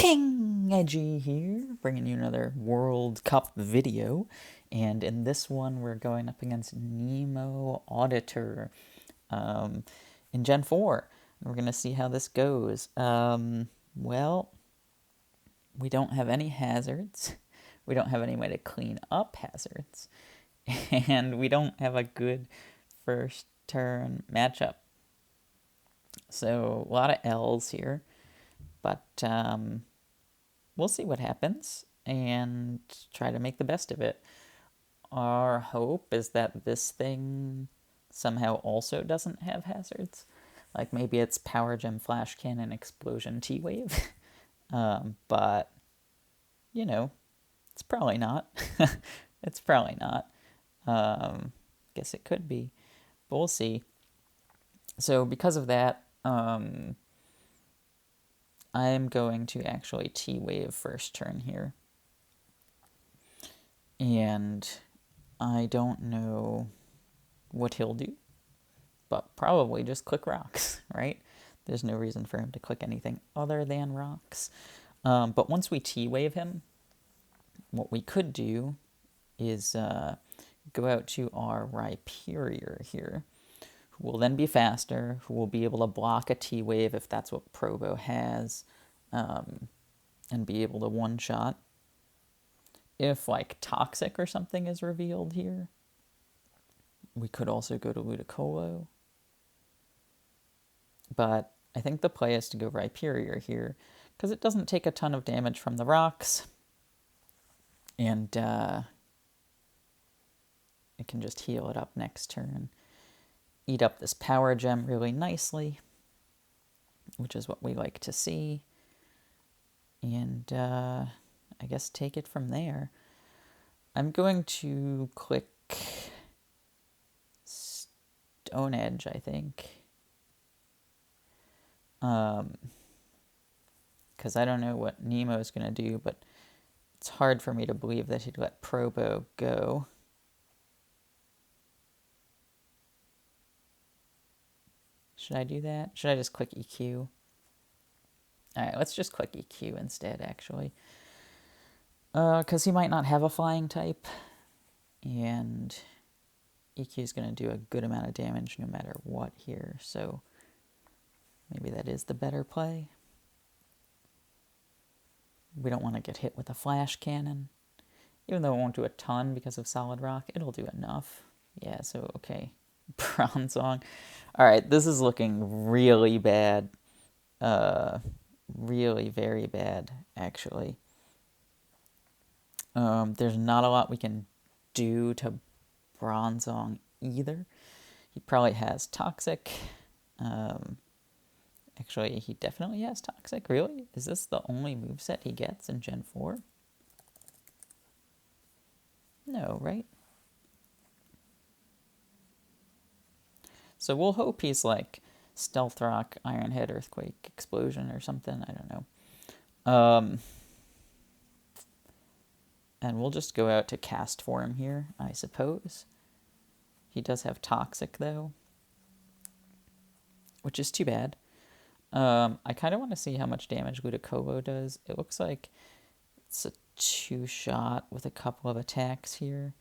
King Edgy here, bringing you another World Cup video. And in this one, we're going up against Nemo Auditor in Gen 4. And we're going to see how this goes. Well, we don't have any hazards. We don't have any way to clean up hazards. And we don't have a good first turn matchup. So a lot of L's here. But we'll see what happens and try to make the best of it. Our hope is that this thing somehow also doesn't have hazards. Like maybe it's Power Gem, Flash Cannon, Explosion, T-Wave. But, you know, it's probably not. It's probably not. Guess it could be. But we'll see. So because of that, I'm going to actually T-Wave first turn here. And I don't know what he'll do, but probably just click rocks, right? There's no reason for him to click anything other than rocks. But once we T-Wave him, what we could do is go out to our Rhyperior here, who will then be faster, who will be able to block a T-Wave if that's what Probo has, and be able to one-shot. If, like, Toxic or something is revealed here, we could also go to Ludicolo. But I think the play is to go Rhyperior here, because it doesn't take a ton of damage from the rocks, and it can just heal it up next turn. Eat up this Power Gem really nicely, which is what we like to see. And I guess take it from there. I'm going to click Stone Edge, I think. Because I don't know what Nemo's going to do, but it's hard for me to believe that he'd let Probo go. Should I do that? Should I just click EQ? Alright, let's just click EQ instead, actually. Because he might not have a flying type, and EQ is going to do a good amount of damage no matter what here, so maybe that is the better play. We don't want to get hit with a Flash Cannon. Even though it won't do a ton because of Solid Rock, it'll do enough. Yeah, so okay. Bronzong. Alright, this is looking really bad. Really very bad, actually. There's not a lot we can do to Bronzong either. He probably has Toxic. Actually, he definitely has Toxic. Really? Is this the only moveset he gets in Gen 4? No, right? So we'll hope he's like Stealth Rock, Iron Head, Earthquake, Explosion, or something. I don't know. And we'll just go out to Cast Form here, I suppose. He does have Toxic, though, which is too bad. I kind of want to see how much damage Ludicolo does. It looks like it's a 2-shot with a couple of attacks here.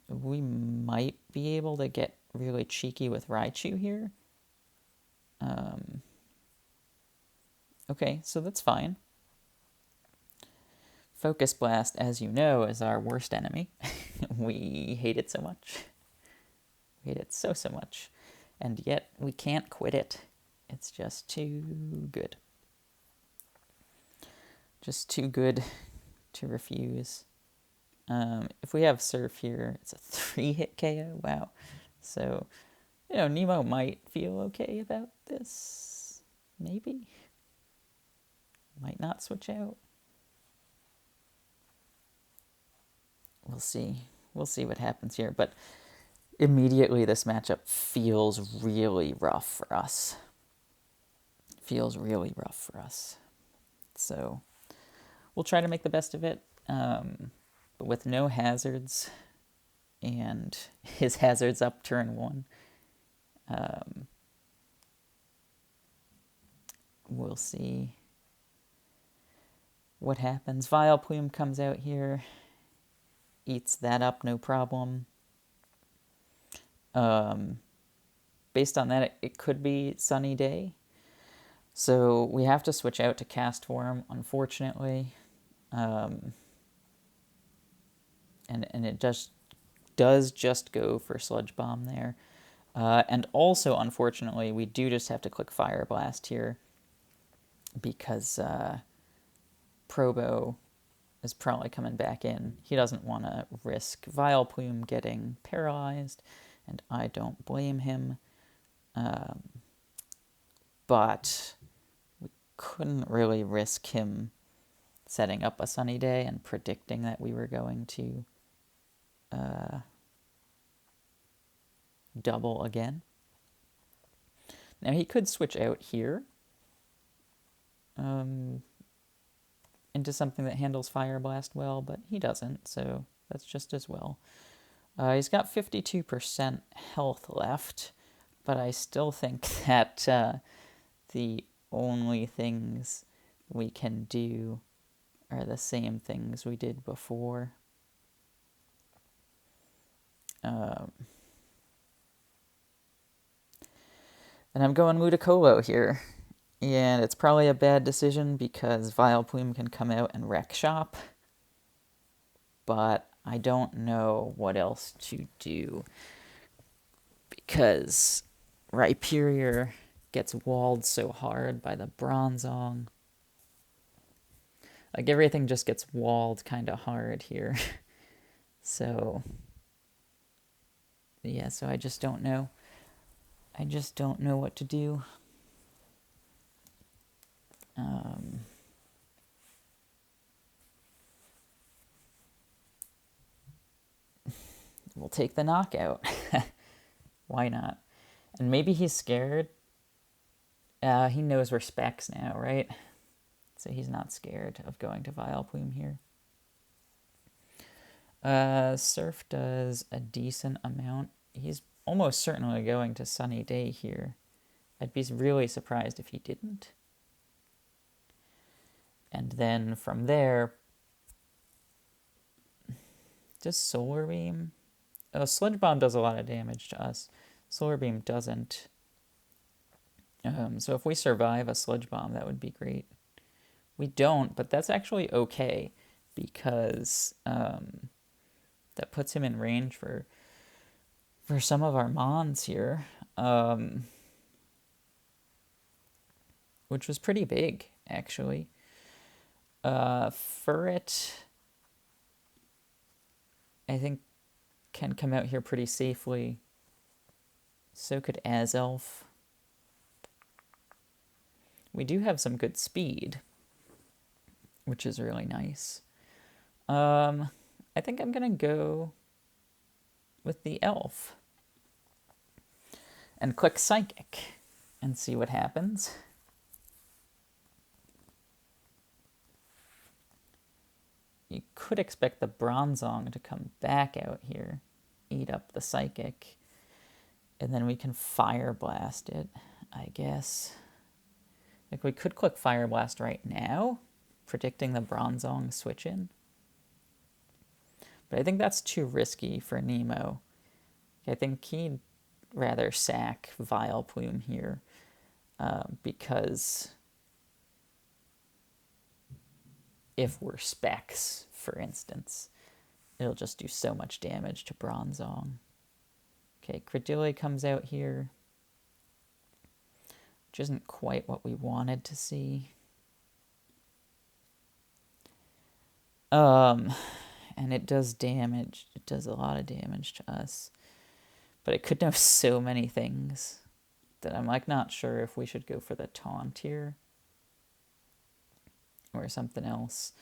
We might be able to get really cheeky with Raichu here. Okay, so that's fine. Focus Blast, as you know, is our worst enemy. We hate it so much. We hate it so much. And yet, we can't quit it. It's just too good. Just too good to refuse. If we have Surf here, it's a 3-hit KO. Wow. So, you know, Nemo might feel okay about this. Maybe. Might not switch out. We'll see. We'll see what happens here. But immediately this matchup feels really rough for us. Feels really rough for us. So we'll try to make the best of it. But with no hazards and his hazards up turn 1, we'll see what happens. Vileplume comes out here, eats that up, no problem. Based on that, it could be Sunny Day. So we have to switch out to Castform, unfortunately. And it does just go for Sludge Bomb there. And also, unfortunately, we do just have to click Fire Blast here because Probo is probably coming back in. He doesn't want to risk Vileplume getting paralyzed, and I don't blame him. But we couldn't really risk him setting up a Sunny Day and predicting that we were going to double again. Now he could switch out here into something that handles Fire Blast well, but he doesn't, so that's just as well. He's got 52% health left, but I still think that the only things we can do are the same things we did before. And I'm going Ludicolo here. And it's probably a bad decision because Vileplume can come out and wreck shop. But I don't know what else to do. Because Rhyperior gets walled so hard by the Bronzong. Like, everything just gets walled kind of hard here. So, yeah, so I just don't know. I just don't know what to do. We'll take the knockout. Why not? And maybe he's scared. He knows we're specs now, right? So he's not scared of going to Vileplume here. Surf does a decent amount. He's almost certainly going to Sunny Day here. I'd be really surprised if he didn't. And then from there, does Solar Beam? Oh, Sludge Bomb does a lot of damage to us. Solar Beam doesn't. So if we survive a Sludge Bomb, that would be great. We don't, but that's actually okay because that puts him in range for some of our Mons here, which was pretty big, actually. Furret, I think, can come out here pretty safely. So could Azelf. We do have some good speed, which is really nice. I think I'm going to go with the Elf and click Psychic and see what happens. You could expect the Bronzong to come back out here, eat up the Psychic, and then we can Fire Blast it, I guess. Like, we could click Fire Blast right now, predicting the Bronzong switch in. But I think that's too risky for Nemo. I think he'd rather sack Vileplume here because if we're specs, for instance, it'll just do so much damage to Bronzong. Okay, Credilli comes out here, which isn't quite what we wanted to see. And it does damage. It does a lot of damage to us. But it could know so many things that I'm, like, not sure if we should go for the taunt here or something else.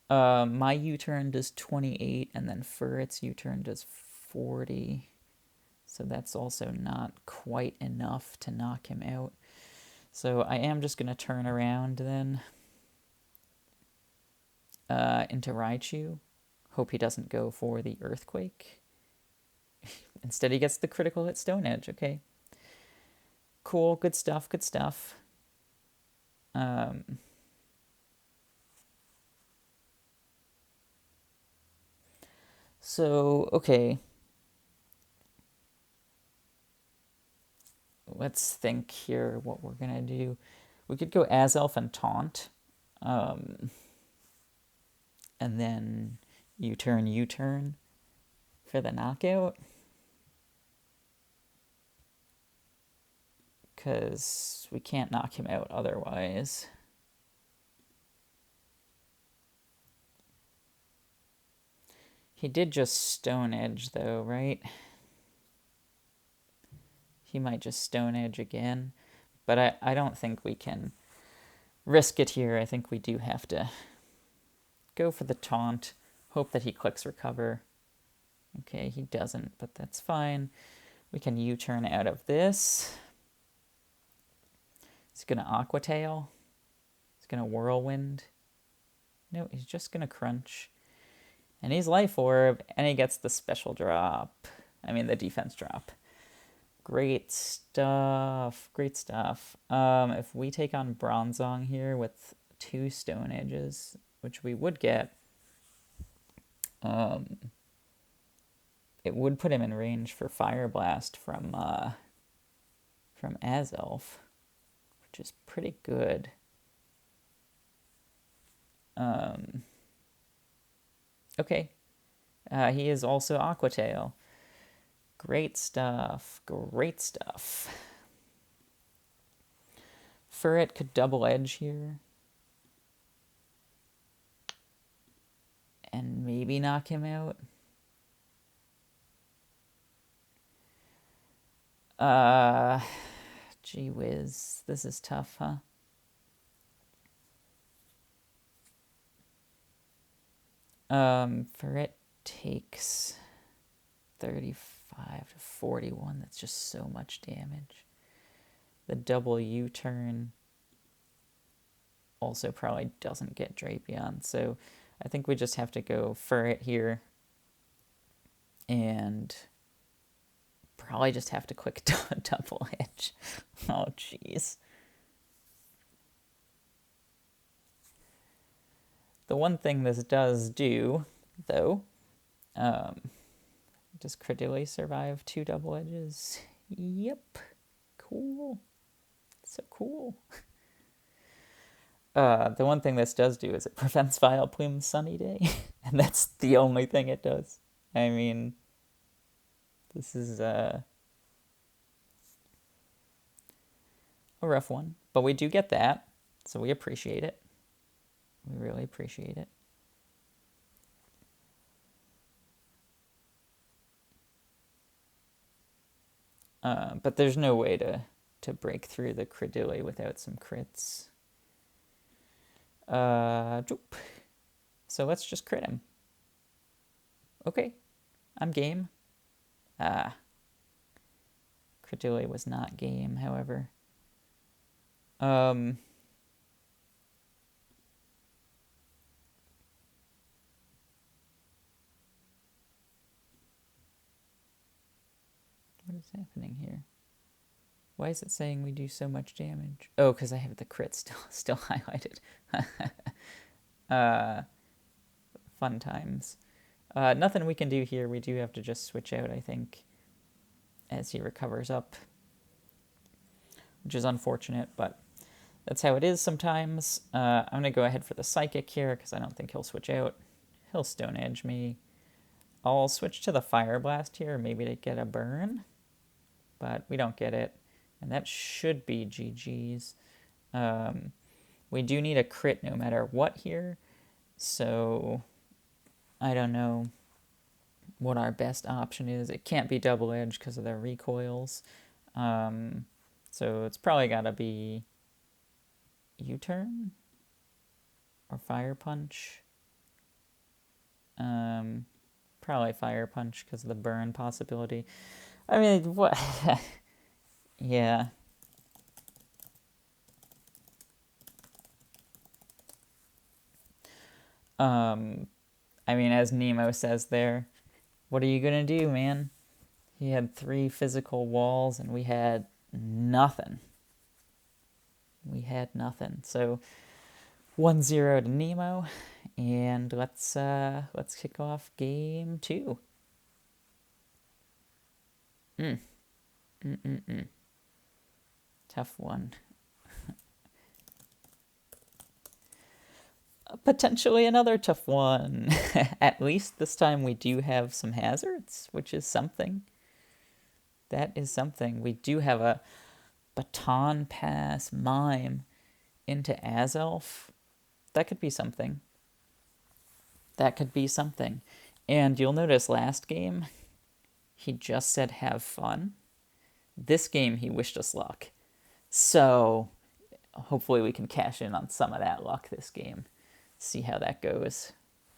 My U-turn does 28, and then Furret's U-turn does 40. So that's also not quite enough to knock him out. So I am just going to turn around then into Raichu. Hope he doesn't go for the Earthquake. Instead, he gets the critical hit Stone Edge. Okay. Cool. Good stuff. Good stuff. So, okay. Let's think here what we're going to do. We could go as elf and taunt. And then U-turn for the knockout. Because we can't knock him out otherwise. He did just Stone Edge, though, right? He might just Stone Edge again. But I don't think we can risk it here. I think we do have to go for the taunt. Hope that he clicks recover. Okay, he doesn't, but that's fine. We can U-turn out of this. He's going to Aqua Tail. He's going to Whirlwind. No, he's just going to Crunch. And he's Life Orb, and he gets the special drop. I mean, the defense drop. Great stuff. Great stuff. If we take on Bronzong here with 2 Stone Edges, which we would get, it would put him in range for Fire Blast from Azelf, which is pretty good. Okay. He is also Aqua Tail. Great stuff. Great stuff. Furret could double edge here. And maybe knock him out. Gee whiz. This is tough, huh? Furret takes 35 to 41. That's just so much damage. The double U-turn also probably doesn't get Drapion, so I think we just have to go Furret here and probably just have to click double edge. Oh, jeez. The one thing this does do, though, does Credilli survive 2 double edges? Yep. Cool. So cool. The one thing this does do is it prevents Vileplume's Sunny Day. And that's the only thing it does. I mean, this is a rough one. But we do get that, so we appreciate it. We really appreciate it. But there's no way to break through the Credilli without some crits. So let's just crit him. Okay, I'm game. Credilli was not game, however. What is happening here? Why is it saying we do so much damage? Oh, because I have the crit still highlighted. Fun times. Nothing we can do here. We do have to just switch out, I think, as he recovers up, which is unfortunate, but that's how it is sometimes. I'm going to go ahead for the Psychic here because I don't think he'll switch out. He'll Stone Edge me. I'll switch to the Fire Blast here, maybe to get a burn, but we don't get it. And that should be GG's. We do need a crit no matter what here, so I don't know what our best option is. It can't be double edge because of the recoils. So it's probably got to be U-turn or Fire Punch. Probably Fire Punch because of the burn possibility. I mean, what? Yeah. I mean, as Nemo says there, what are you gonna do, man? He had 3 physical walls and we had nothing. We had nothing. So 1-0 to Nemo. And let's kick off game 2. Tough one. Potentially another tough one. At least this time we do have some hazards, which is something. That is something. We do have a baton pass mime into Azelf. That could be something. That could be something. And you'll notice last game, he just said have fun. This game, he wished us luck. So hopefully we can cash in on some of that luck this game. See how that goes.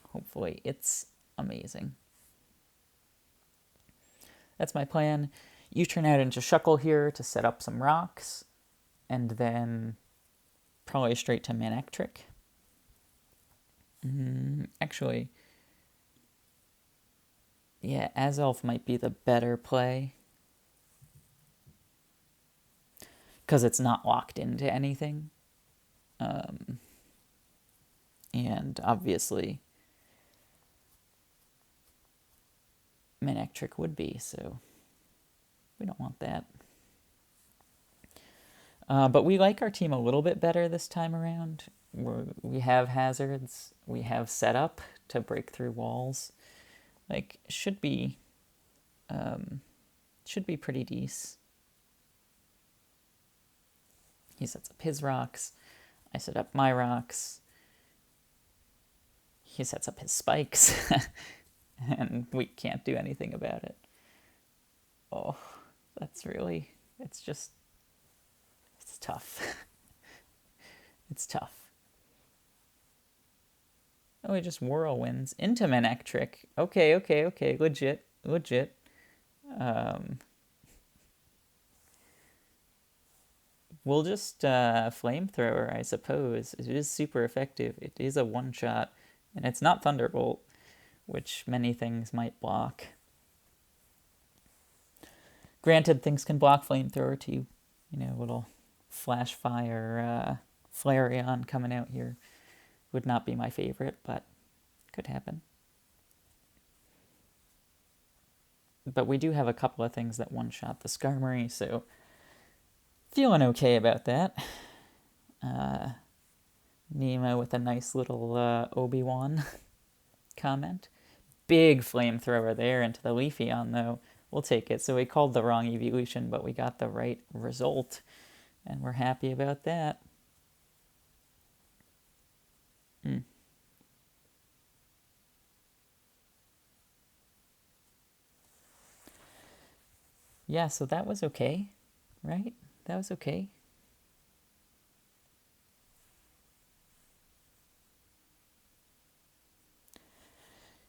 Hopefully it's amazing. That's my plan. You turn out into Shuckle here to set up some rocks, and then probably straight to Manectric. Actually, yeah, Azelf might be the better play, because it's not locked into anything. And obviously, Manectric would be, so we don't want that. But we like our team a little bit better this time around. We have hazards. We have setup to break through walls. Like, should be pretty decent. He sets up his rocks. I set up my rocks. He sets up his spikes. And we can't do anything about it. Oh, it's tough. It's tough. Oh, he just whirlwinds into Manectric. Okay. Legit. We'll just Flamethrower, I suppose. It is super effective. It is a one-shot. And it's not Thunderbolt, which many things might block. Granted, things can block Flamethrower too. Little Flash Fire Flareon coming out here would not be my favorite, but could happen. But we do have a couple of things that one-shot the Skarmory, so feeling okay about that. Nemo with a nice little Obi-Wan comment. Big Flamethrower there into the Leafeon, though. We'll take it. So we called the wrong evolution, but we got the right result, and we're happy about that. Yeah, so that was okay, right? That was okay.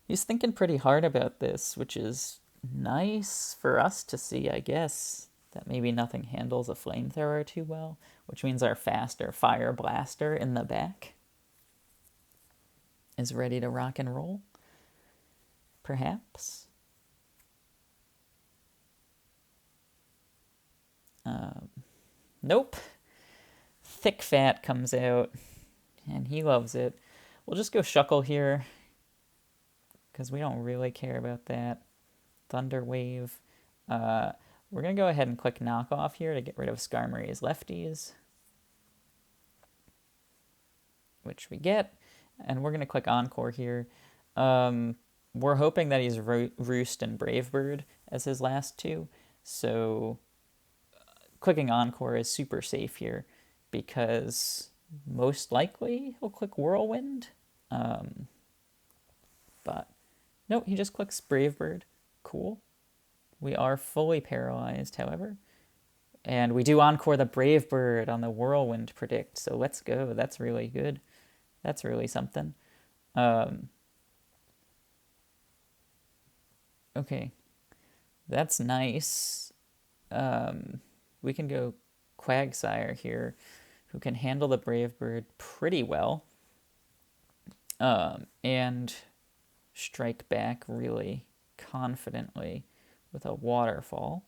He's thinking pretty hard about this, which is nice for us to see, I guess, that maybe nothing handles a Flamethrower too well, which means our faster Fire Blaster in the back is ready to rock and roll, perhaps. Nope. Thick Fat comes out, and he loves it. We'll just go Shuckle here, because we don't really care about that. Thunder Wave. We're going to go ahead and click Knock Off here to get rid of Skarmory's lefties, which we get. And we're going to click Encore here. We're hoping that he's Roost and Brave Bird as his last two. So clicking Encore is super safe here, because most likely he'll click Whirlwind. But no, he just clicks Brave Bird. Cool. We are fully paralyzed, however. And we do Encore the Brave Bird on the Whirlwind predict. So let's go. That's really good. That's really something. Okay. That's nice. We can go Quagsire here, who can handle the Brave Bird pretty well. And strike back really confidently with a Waterfall.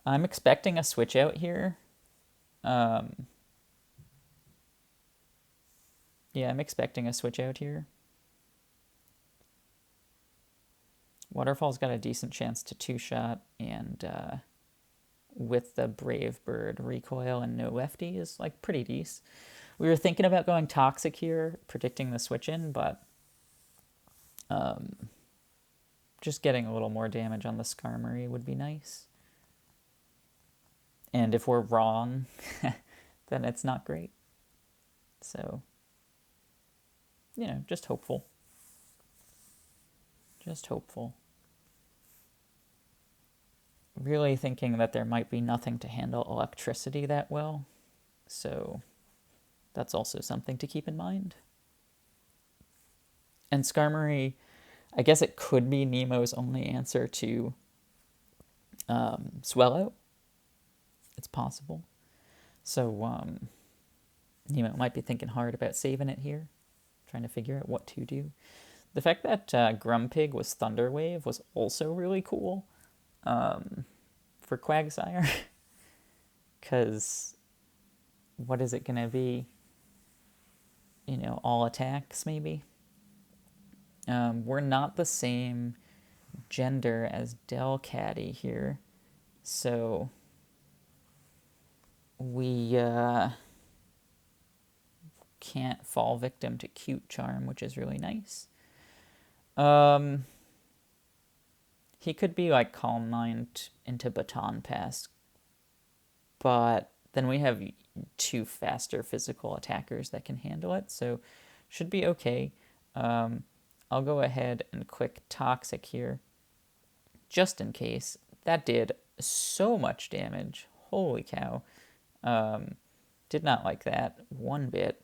I'm expecting a switch out here. Yeah, I'm expecting a switch out here. Waterfall's got a decent chance to two-shot, and with the Brave Bird recoil and no lefty is like pretty decent. We were thinking about going Toxic here, predicting the switch in, but just getting a little more damage on the Skarmory would be nice. And if we're wrong, then it's not great. So, just hopeful. Just hopeful. Really thinking that there might be nothing to handle electricity that well. So that's also something to keep in mind. And Skarmory, I guess it could be Nemo's only answer to Swellow. It's possible. So Nemo might be thinking hard about saving it here, trying to figure out what to do. The fact that Grumpig was Thunder Wave was also really cool for Quagsire. Because what is it going to be? All attacks, maybe? We're not the same gender as Delcatty here. So we can't fall victim to Cute Charm, which is really nice. He could be like Calm Mind into Baton Pass, but then we have two faster physical attackers that can handle it, so should be okay. I'll go ahead and click Toxic here, just in case. That did so much damage. Holy cow. Did not like that one bit.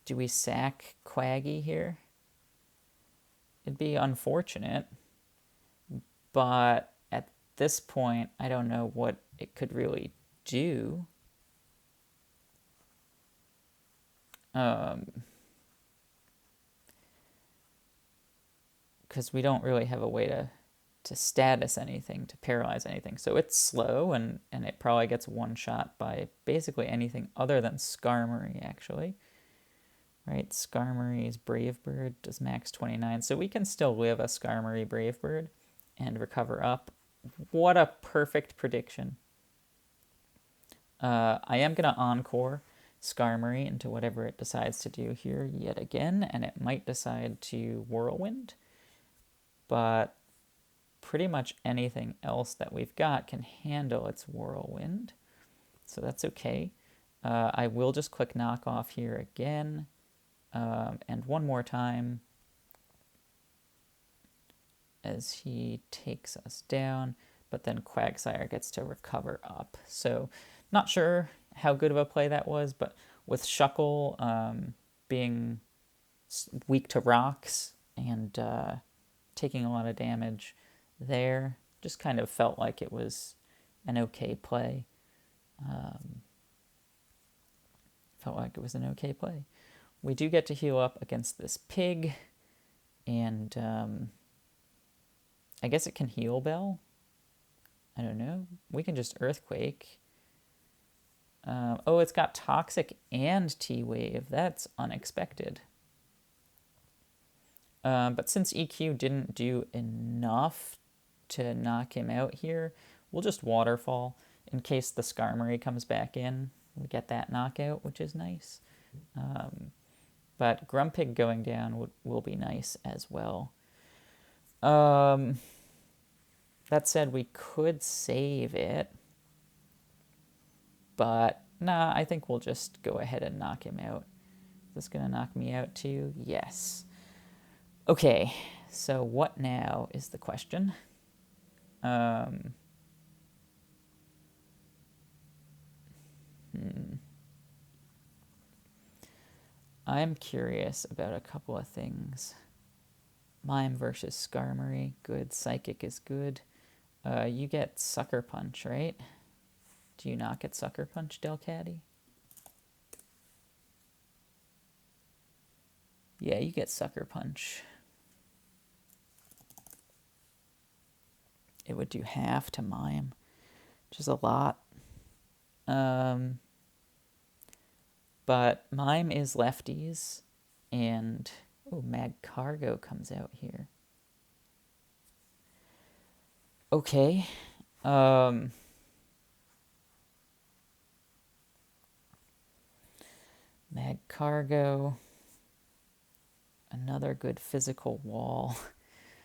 Do we sack Quaggy here? It'd be unfortunate, but at this point, I don't know what it could really do. Because we don't really have a way to status anything, to paralyze anything. So it's slow, and it probably gets one shot by basically anything other than Skarmory, actually. Right, Skarmory's Brave Bird does max 29, so we can still live a Skarmory Brave Bird and recover up. What a perfect prediction. I am going to Encore Skarmory into whatever it decides to do here yet again, and it might decide to Whirlwind, but pretty much anything else that we've got can handle its Whirlwind, so that's okay. I will just click Knock Off here again. And one more time as he takes us down, but then Quagsire gets to recover up. So not sure how good of a play that was, but with Shuckle being weak to rocks and taking a lot of damage there, just kind of felt like it was an okay play. We do get to heal up against this pig, and I guess it can heal Bell. I don't know. We can just Earthquake. Oh, it's got Toxic and T-Wave. That's unexpected. But since EQ didn't do enough to knock him out here, we'll just Waterfall in case the Skarmory comes back in. We get that knockout, which is nice. But Grumpig going down will be nice as well. That said, we could save it. But, nah, I think we'll just go ahead and knock him out. Is this going to knock me out too? Yes. Okay, so what now is the question. I'm curious about a couple of things. Mime versus Skarmory, good. Psychic is good. You get Sucker Punch, right? Do you not get Sucker Punch, Delcatty? Yeah, you get Sucker Punch. It would do half to Mime, which is a lot. But Mime is lefties, and Oh, Mag Cargo comes out here. Okay. Mag Cargo. Another good physical wall.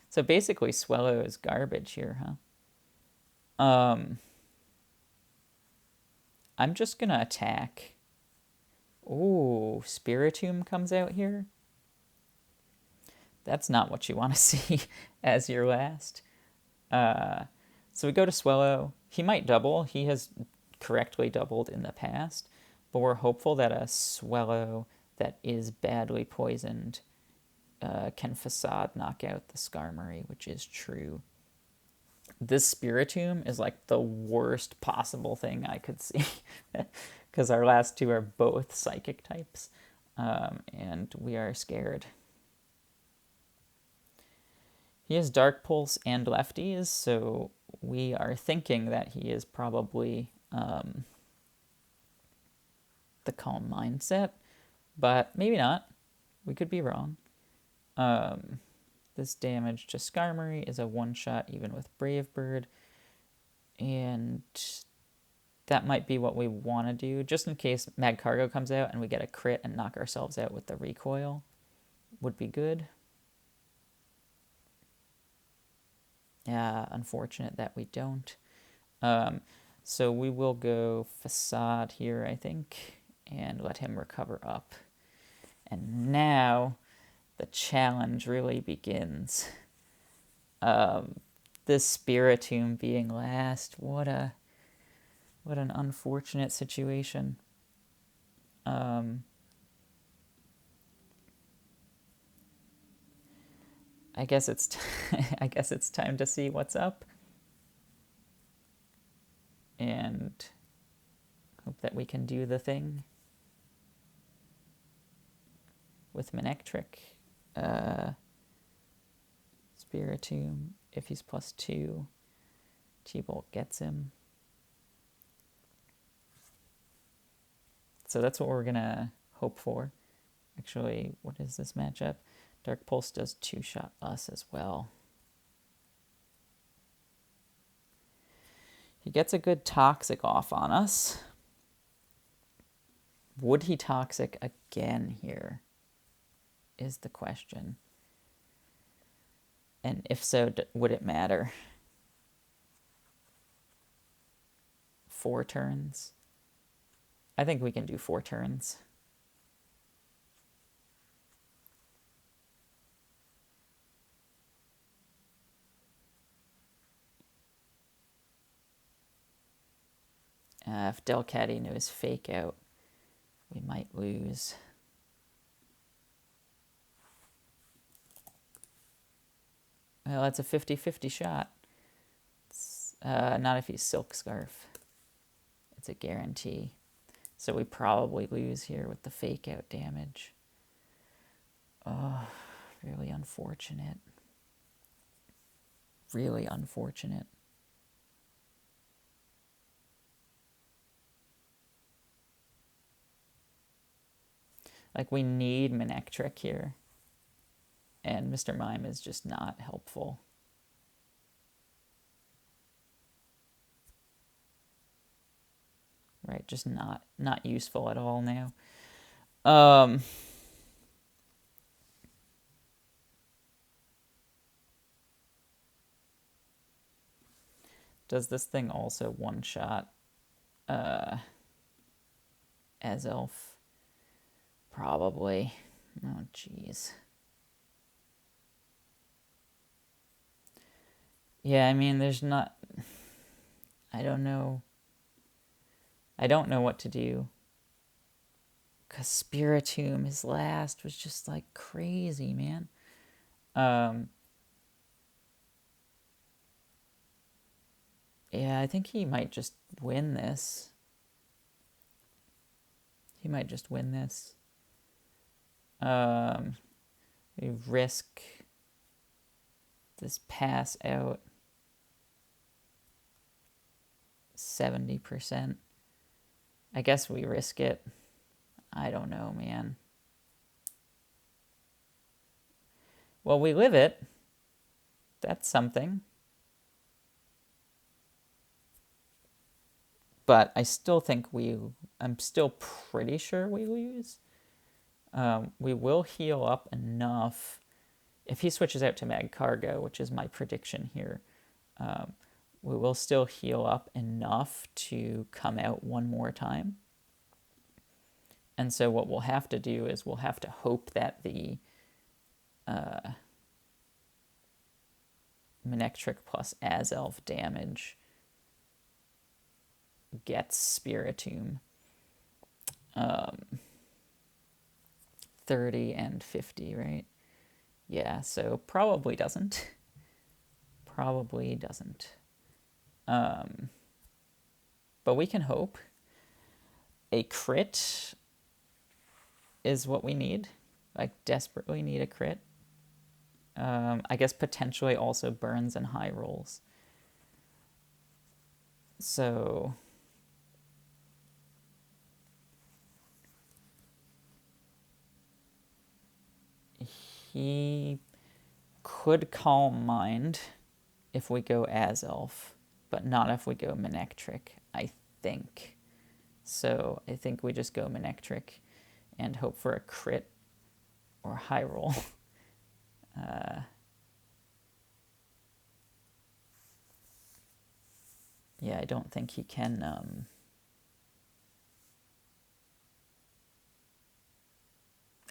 So basically Swellow is garbage here, huh? I'm just gonna attack. Ooh, Spiritomb comes out here. That's not what you want to see as your last. So we go to Swellow. He might double. He has correctly doubled in the past, but we're hopeful that a Swellow that is badly poisoned can Facade knock out the Skarmory, which is true. This Spiritomb is like the worst possible thing I could see because our last two are both psychic types, and we are scared. He has Dark Pulse and Lefties, so we are thinking that he is probably the Calm Mindset, but maybe not. We could be wrong. This damage to Skarmory is a one-shot even with Brave Bird, and that might be what we want to do, just in case Mag Cargo comes out and we get a crit and knock ourselves out with the recoil. Would be good. Yeah, unfortunate that we don't. So we will go Facade here, I think, and let him recover up. And now the challenge really begins. This Spiritomb being last, what an unfortunate situation. I guess it's I guess it's time to see what's up, and hope that we can do the thing with Manectric. Spiritomb, if he's +2, T-Bolt gets him. So that's what we're gonna hope for. Actually, what is this matchup? Dark Pulse does two-shot us as well. He gets a good Toxic off on us. Would he Toxic again here? Is the question. And if so, would it matter? 4 turns? I think we can do 4 turns. If Delcatty knows Fake Out, we might lose. Well, that's a 50-50 shot. Not if he's Silk Scarf. It's a guarantee. So we probably lose here with the Fake Out damage. Oh, really unfortunate. Really unfortunate. Like, we need Manectric here. And Mr. Mime is just not helpful. Right, just not useful at all now. Does this thing also one-shot as Elf? Probably. Oh, jeez. Yeah, I mean, there's not... I don't know. I don't know what to do. Because Spiritomb, his last, was just like crazy, man. Yeah, I think he might just win this. He might just win this. We risk this pass out 70%. I guess we risk it. I don't know, man. Well, we live it. That's something. But I still think I'm still pretty sure we lose. We will heal up enough. If he switches out to Mag Cargo, which is my prediction here, we will still heal up enough to come out one more time. And so what we'll have to do is we'll have to hope that the Manectric plus Azelf damage gets Spiritomb. 30 and 50, right? Yeah, so probably doesn't. Probably doesn't. But we can hope. A crit is what we need. Like, desperately need a crit. I guess potentially also burns and high rolls. So he could Calm Mind if we go Azelf, but not if we go Manectric, I think. So I think we just go Manectric and hope for a crit or high roll. Yeah, I don't think he can...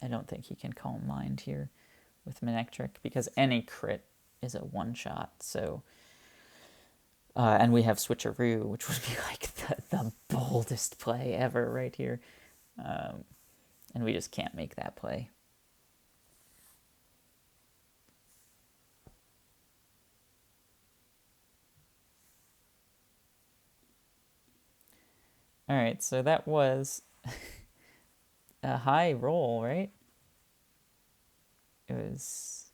I don't think he can Calm Mind here with Manectric, because any crit is a one-shot, so... and we have Switcheroo, which would be like the boldest play ever right here. And we just can't make that play. All right, so that was a high roll, right? It was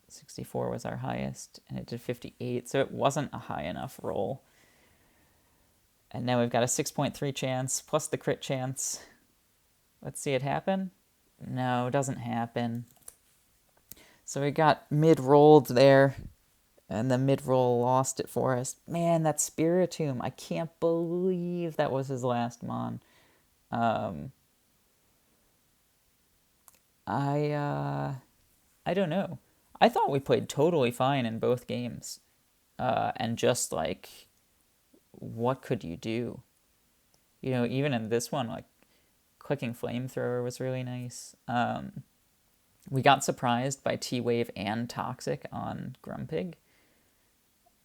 64 was our highest, and it did 58, so it wasn't a high enough roll. And now we've got a 6.3 chance, plus the crit chance. Let's see it happen. No, it doesn't happen. So we got mid-rolled there, and the mid-roll lost it for us. Man, that Spiritomb, I can't believe that was his last Mon. I don't know. I thought we played totally fine in both games. And just, like, what could you do? You know, even in this one, like, clicking Flamethrower was really nice. We got surprised by T-Wave and Toxic on Grumpig.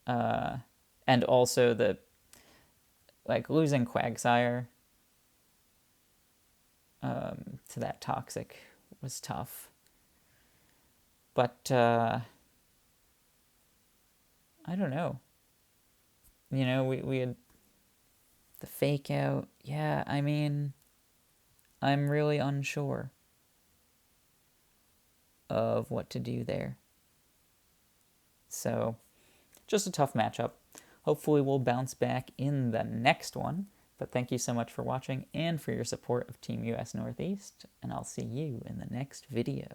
And also the, like, losing Quagsire to that Toxic was tough. But, I don't know. You know, we had the fake out. Yeah, I mean, I'm really unsure of what to do there. So, just a tough matchup. Hopefully we'll bounce back in the next one. But thank you so much for watching and for your support of Team US Northeast, and I'll see you in the next video.